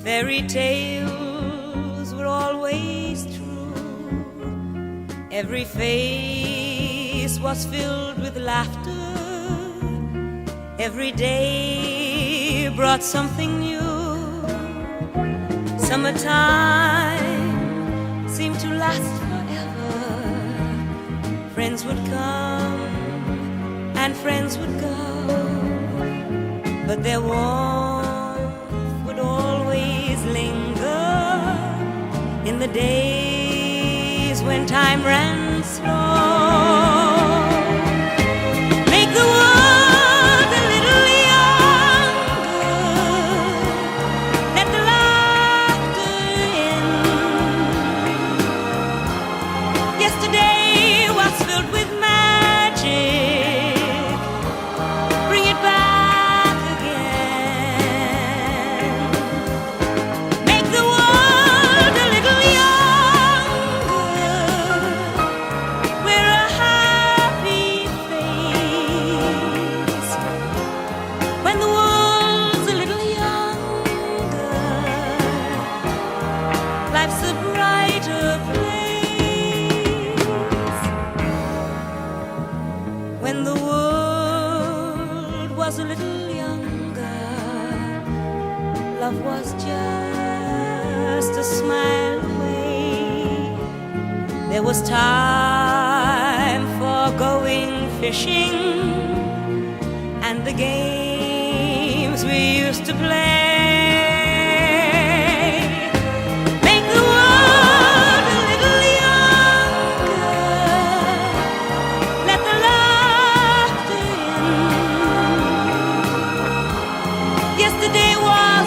Fairy tales were always true. Every face was filled with laughter. Every day brought something new. Summertime seemed to last forever. Friends would come and friends would go, but their warmth would always linger in the days when time ran slow. Make the world a little younger, let the laughter in. Yesterday was filled with magic, bring it back again. Make the world a little younger, wear a happy face. When the world's a little younger, life's a brighter place. When the world was a little younger, love was just a smile away. There was time for going fishing and the games we used to play. Make the world a little younger, let the laughter in. Yesterday was